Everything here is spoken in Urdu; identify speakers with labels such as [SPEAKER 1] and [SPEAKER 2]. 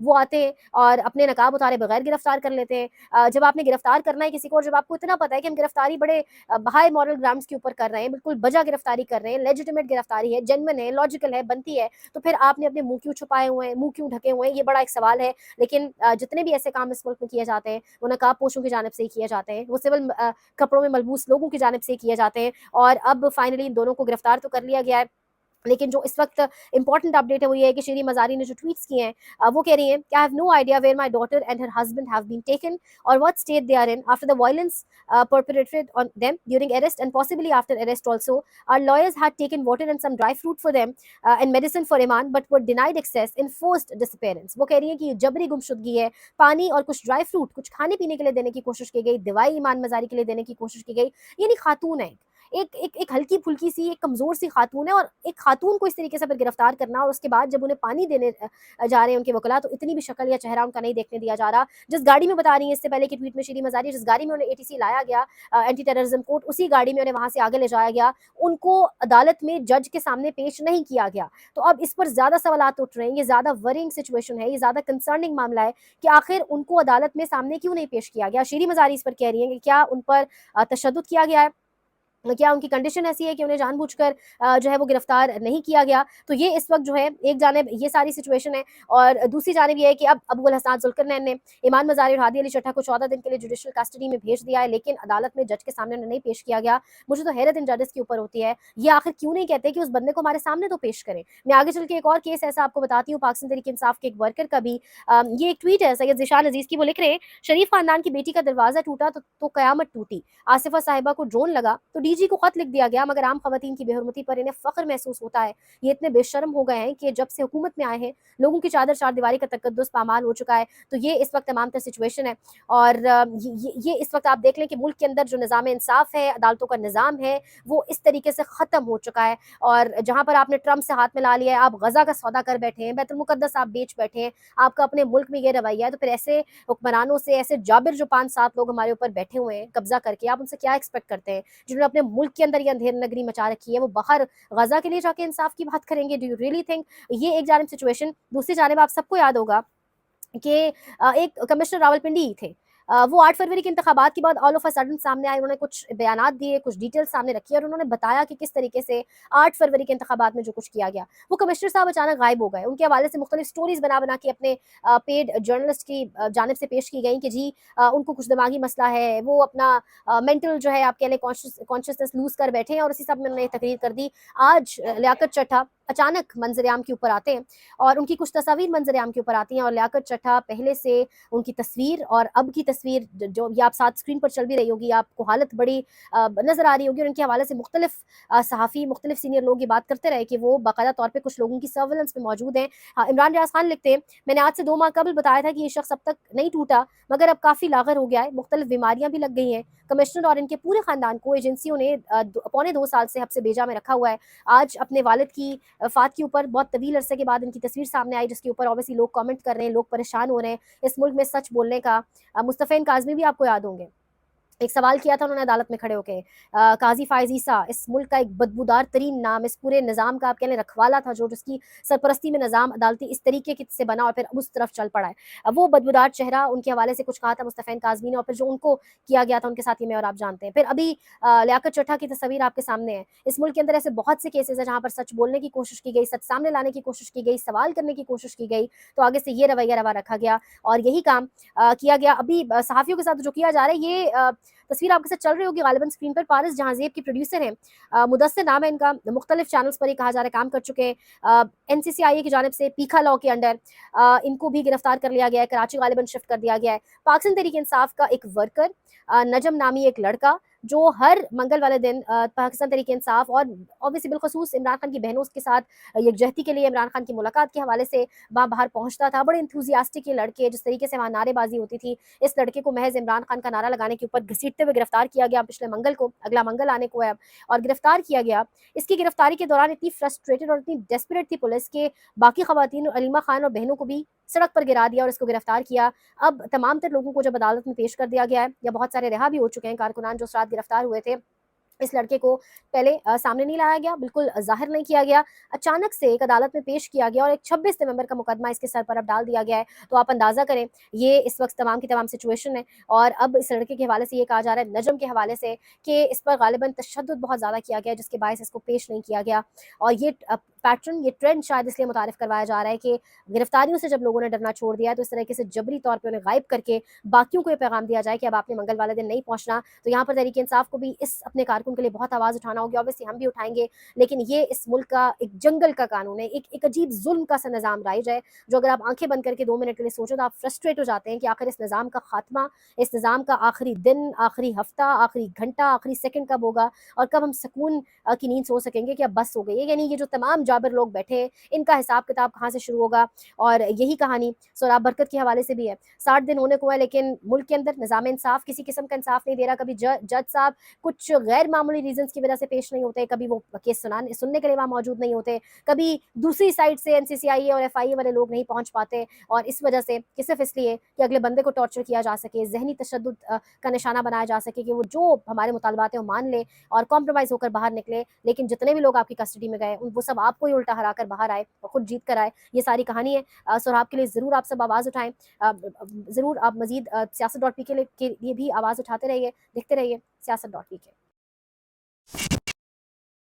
[SPEAKER 1] وہ آتے ہیں اور اپنے نقاب اتارے بغیر گرفتار کر لیتے ہیں۔ جب آپ نے گرفتار کرنا ہے کسی کو اور جب آپ کو اتنا پتہ ہے کہ ہم گرفتاری بڑے ہائی مورل گراؤنڈس کے اوپر کر رہے ہیں، بالکل بجا گرفتاری کر رہے ہیں، لیجیٹیمیٹ گرفتاری ہے، جینوئن ہے، لاجیکل ہے، بنتی ہے، تو پھر آپ نے اپنے منہ کیوں چھپائے ہوئے ہیں، منہ کیوں ڈھکے ہوئے ہیں، یہ بڑا ایک سوال ہے۔ لیکن جتنے بھی ایسے کام اس ملک میں کیے جاتے ہیں وہ نقاب پوشوں کی جانب سے ہی کیے جاتے ہیں، وہ سول کپڑوں میں ملبوس لوگوں کی جانب سے کیے جاتے ہیں، اور اب فائنلی ان دونوں کو گرفتار تو کر لیا گیا ہے۔ لیکن جو اس وقت امپورٹنٹ اپڈیٹ ہے وہ یہ ہے کہ شیریں مزاری نے جو ٹویٹس کیے ہیں وہ کہہ رہی ہیں کہ I have no idea where my daughter and her husband have been taken or what state they are in after the violence perpetrated on them during arrest and possibly after arrest also. Our lawyers had taken water and some dry fruit for them and medicine for Iman but were denied access in forced disappearance. وہ کہہ رہی ہیں کہ جبری گمشدگی ہے، پانی اور کچھ ڈرائی فروٹ کچھ کھانے پینے کے لیے دینے کی کوشش کی گئی، دوائی ایمان مزاری کے لیے دینے کی کوشش کی گئی، یعنی خاتون ہے ایک ہلکی پھلکی سی ایک کمزور سی خاتون ہے، اور ایک خاتون کو اس طریقے سے پھر گرفتار کرنا اور اس کے بعد جب انہیں پانی دینے جا رہے ہیں ان کے وکلا تو اتنی بھی شکل یا چہرہ ان کا نہیں دیکھنے دیا جا رہا۔ جس گاڑی میں بتا رہی ہیں اس سے پہلے کہ ٹویٹ میں شیریں مزاری جس گاڑی میں انہیں ATC لایا گیا اینٹی ٹیررزم کورٹ، اسی گاڑی میں انہیں وہاں سے آگے لے جایا گیا، ان کو عدالت میں جج کے سامنے پیش نہیں کیا گیا۔ تو اب اس پر زیادہ سوالات اٹھ رہے ہیں، یہ زیادہ ورنگ سچویشن ہے، یہ زیادہ کنسرننگ معاملہ ہے کہ آخر ان کو عدالت میں سامنے کیوں نہیں پیش کیا گیا۔ شیریں مزاری اس پر کہہ رہی ہیں کہ کیا ان پر تشدد کیا گیا ہے، کیا ان کی کنڈیشن ایسی ہے کہ انہیں جان بوجھ کر جو ہے وہ گرفتار نہیں کیا گیا۔ تو یہ اس وقت جو ہے ایک جانب یہ ساری سچویشن ہے، اور دوسری جانب یہ ہے کہ اب ابو الحسنات ذوالقرنین نے ایمان مزاری اور ہادی علی چٹھا کو 14 دن کے لیے جوڈیشل کسٹڈی میں بھیج دیا ہے، لیکن عدالت میں جج کے سامنے انہیں نہیں پیش کیا گیا۔ مجھے تو حیرت ان ججز کے اوپر ہوتی ہے، یہ آخر کیوں نہیں کہتے کہ اس بندے کو ہمارے سامنے تو پیش کریں۔ میں آگے چل کے ایک اور کیس ایسا آپ کو بتاتی ہوں، پاکستان تحریک انصاف کے ایک ورکر کا بھی یہ ایک ٹویٹ ہے سید ذیشان عزیز کی، وہ لکھ رہے ہیں شریف خاندان کی بیٹی کا دروازہ ٹوٹا تو قیامت ٹوٹی، آصفہ صاحبہ کو ڈرون لگا تو DG کو خط لکھ دیا گیا، مگر عام خواتین کی بے حرمتی پر انہیں فخر محسوس ہوتا ہے۔ یہ اتنے بے شرم ہو گئے ہیں کہ جب سے حکومت میں آئے ہیں لوگوں کی چادر چار دیواری کا تقدس پامال ہو چکا ہے۔ تو یہ اس وقت تمام تر سچویشن ہے، اور یہ اس وقت آپ دیکھ لیں کہ ملک کے اندر جو نظام انصاف ہے، عدالتوں کا نظام ہے، وہ اس طریقے سے ختم ہو چکا ہے۔ اور جہاں پر آپ نے ٹرمپ سے ہاتھ ملا لیا ہے، آپ غزہ کا سودا کر بیٹھے ہیں، بیت المقدس آپ بیچ بیٹھے ہیں، آپ کا اپنے ملک میں یہ رویہ ہے، تو پھر ایسے حکمرانوں سے، ایسے جابر جو 5-7 لوگ ہمارے اوپر بیٹھے ہوئے ہیں قبضہ کر کے، آپ ان سے کیا ایکسپیکٹ کرتے ہیں؟ جنہوں نے اپنے ملک کے اندر یہ اندھیر نگری مچا رکھی ہے، وہ باہر غزہ کے لیے جا کے انصاف کی بات کریں گے؟ Do you really think? یہ ایک جانب سچویشن، دوسری جانب آپ سب کو یاد ہوگا کہ ایک کمشنر راولپنڈی تھے، وہ 8 فروری کے انتخابات کے بعد آل آف اے سڈن سامنے آئے، انہوں نے کچھ بیانات دیے، کچھ ڈیٹیل سامنے رکھی، اور انہوں نے بتایا کہ کس طریقے سے 8 فروری کے انتخابات میں جو کچھ کیا گیا۔ وہ کمشنر صاحب اچانک غائب ہو گئے، ان کے حوالے سے مختلف سٹوریز بنا بنا کے اپنے پیڈ جرنلسٹ کی جانب سے پیش کی گئیں کہ جی ان کو کچھ دماغی مسئلہ ہے، وہ اپنا مینٹل جو ہے آپ کہہ لیں کانشیسنس لوز کر بیٹھے ہیں، اور اسی سب میں انہوں نے تقریر کر دی۔ آج لیاقت چٹھا اچانک منظر عام کے اوپر آتے ہیں، اور ان کی کچھ تصاویر منظر عام کے اوپر آتی ہیں، اور لیاقت چٹھا پہلے سے ان کی تصویر اور اب کی تصویر جو یہ آپ ساتھ اسکرین پر چل بھی رہی ہوگی، آپ کو حالت بڑی نظر آ رہی ہوگی، اور ان کے حوالے سے مختلف صحافی، مختلف سینئر لوگ یہ بات کرتے رہے کہ وہ باقاعدہ طور پہ کچھ لوگوں کی سرویلنس پہ موجود ہیں۔ عمران ریاض خان لکھتے ہیں میں نے آج سے 2 ماہ قبل بتایا تھا کہ یہ شخص اب تک نہیں ٹوٹا مگر اب کافی لاغر ہو گیا ہے، مختلف بیماریاں بھی لگ گئی ہیں۔ کمشنر اور ان کے پورے خاندان کو ایجنسیوں نے 2.25 سال سے حبس بیجا میں رکھا ہوا ہے۔ آج اپنے والد کی وفات کے اوپر بہت طویل عرصے کے بعد ان کی تصویر سامنے آئی، جس کے اوپر اوبیسلی لوگ کامنٹ کر رہے ہیں، لوگ پریشان ہو رہے ہیں اس ملک میں سچ بولنے کا۔ مصطفی کاظمی بھی آپ کو یاد ہوں گے، ایک سوال کیا تھا انہوں نے عدالت میں کھڑے ہو کے، قاضی فائز عیسیٰ اس ملک کا ایک بدبودار ترین نام، اس پورے نظام کا آپ کہہ لیں رکھوالا تھا، جو جس کی سرپرستی میں نظام عدالتی اس طریقے سے بنا اور پھر اس طرف چل پڑا ہے۔ وہ بدبودار چہرہ ان کے حوالے سے کچھ کہا تھا مصطفی کاظمی نے، اور پھر جو ان کو کیا گیا تھا ان کے ساتھ یہ میں اور آپ جانتے ہیں۔ پھر ابھی لیاقت چٹھا کی تصویر آپ کے سامنے ہے۔ اس ملک کے اندر ایسے بہت سے کیسز ہیں جہاں پر سچ بولنے کی کوشش کی گئی، سچ سامنے لانے کی کوشش کی گئی، سوال کرنے کی کوشش کی گئی، تو آگے سے یہ رویہ روا رکھا گیا اور یہی کام کیا گیا۔ ابھی صحافیوں کے ساتھ جو کیا جا رہا ہے، یہ تصویر آپ کے ساتھ چل رہی ہوگی غالباً اسکرین پر، پارس جہانزیب کی پروڈیوسر ہیں، مدثر نام ہے ان کا، مختلف چینلز پر یہ کہا جا رہا ہے کام کر چکے ہیں۔ NCCIA کی جانب سے پیکھا لاء کے انڈر ان کو بھی گرفتار کر لیا گیا ہے، کراچی غالباً شفٹ کر دیا گیا ہے۔ پاکستان تحریک انصاف کا ایک ورکر نجم نامی ایک لڑکا جو ہر منگل والے دن پاکستان تحریک انصاف اور اوبیسلی بالخصوص عمران خان کی بہنوں کے ساتھ یکجہتی کے لیے عمران خان کی ملاقات کے حوالے سے وہاں باہر پہنچتا تھا، بڑے انتھوزیاسٹک یہ لڑکے، جس طریقے سے وہاں نعرے بازی ہوتی تھی، اس لڑکے کو محض عمران خان کا نعرہ لگانے کے اوپر گھسیٹتے ہوئے گرفتار کیا گیا پچھلے منگل کو، اگلا منگل آنے کو ہے اور گرفتار کیا گیا۔ اس کی گرفتاری کے دوران اتنی فرسٹریٹڈ اور اتنی ڈیسپریٹ تھی پولیس کہ باقی خواتین علیمہ خان اور بہنوں کو بھی سڑک پر گرا دیا اور اس کو گرفتار کیا۔ اب تمام تر لوگوں کو جب عدالت میں پیش کر دیا گیا ہے، یا بہت سارے رہا بھی ہو چکے ہیں کارکنان جو اس رات گرفتار ہوئے تھے، اس لڑکے کو پہلے سامنے نہیں لایا گیا، بالکل ظاہر نہیں کیا گیا، اچانک سے ایک عدالت میں پیش کیا گیا اور ایک 26 نومبر کا مقدمہ اس کے سر پر اب ڈال دیا گیا ہے۔ تو آپ اندازہ کریں یہ اس وقت تمام کی تمام سچویشن ہے، اور اب اس لڑکے کے حوالے سے یہ کہا جا رہا ہے نجم کے حوالے سے کہ اس پر غالباً تشدد بہت زیادہ کیا گیا، جس کے باعث اس کو پیش نہیں کیا گیا، اور یہ پیٹرن، یہ ٹرینڈ شاید اس لیے متعارف کروایا جا رہا ہے کہ گرفتاریوں سے جب لوگوں نے ڈرنا چھوڑ دیا تو اس طریقے سے جبری طور پہ انہیں غائب کر کے باقیوں کو یہ پیغام دیا جائے کہ اب آپ نے منگل والے دن نہیں پہنچنا۔ تو یہاں پر تحریک انصاف کو بھی اس اپنے کارکن کے لیے بہت آواز اٹھانا ہوگی، obviously ہم بھی اٹھائیں گے، لیکن یہ اس ملک کا ایک جنگل کا قانون ہے، ایک عجیب ظلم کا سا نظام رائج ہے، جو اگر آپ آنکھیں بند کر کے 2 منٹ کے لیے سوچو تو آپ فرسٹریٹ ہو جاتے ہیں کہ آخر اس نظام کا خاتمہ، اس نظام کا آخری دن، آخری ہفتہ، آخری گھنٹہ، آخری سیکنڈ کب ہوگا، اور کب ہم سکون کی نیند سو سکیں گے کہ اب بس ہو گئی ہے۔ یعنی یہ جو تمام جابر لوگ بیٹھے ہیں ان کا حساب کتاب کہاں سے شروع ہوگا، اور یہی کہانی سوراب برکت کے حوالے سے بھی ہے۔ 60 دن ہونے کو ہے لیکن ملک کے اندر نظام انصاف کسی قسم کا انصاف نہیں دے رہا، کبھی جج صاحب کچھ غیر معمولی ریزنز کی وجہ سے پیش نہیں ہوتے، کبھی وہ کیس سننے کے لیے وہاں موجود نہیں ہوتے، کبھی دوسری سائڈ سے NCCI اور FIA والے لوگ نہیں پہنچ پاتے، اور اس وجہ سے کہ صرف اس لیے کہ اگلے بندے کو ٹارچر کیا جا سکے، ذہنی تشدد کا نشانہ بنایا جا سکے کہ وہ جو ہمارے مطالبات ہیں وہ مان لے اور کمپرومائز ہو کر باہر نکلے، لیکن جتنے بھی لوگ آپ کی کسٹڈی میں گئے وہ سب آپ کو ہی الٹا ہرا کر باہر آئے اور خود جیت کر آئے۔ یہ ساری کہانی ہے سہراب کے لیے، ضرور آپ سب آواز اٹھائیں، ضرور آپ مزید سیاست.pk کے لیے بھی آواز اٹھاتے رہیے، دیکھتے رہیے سیاست.pk۔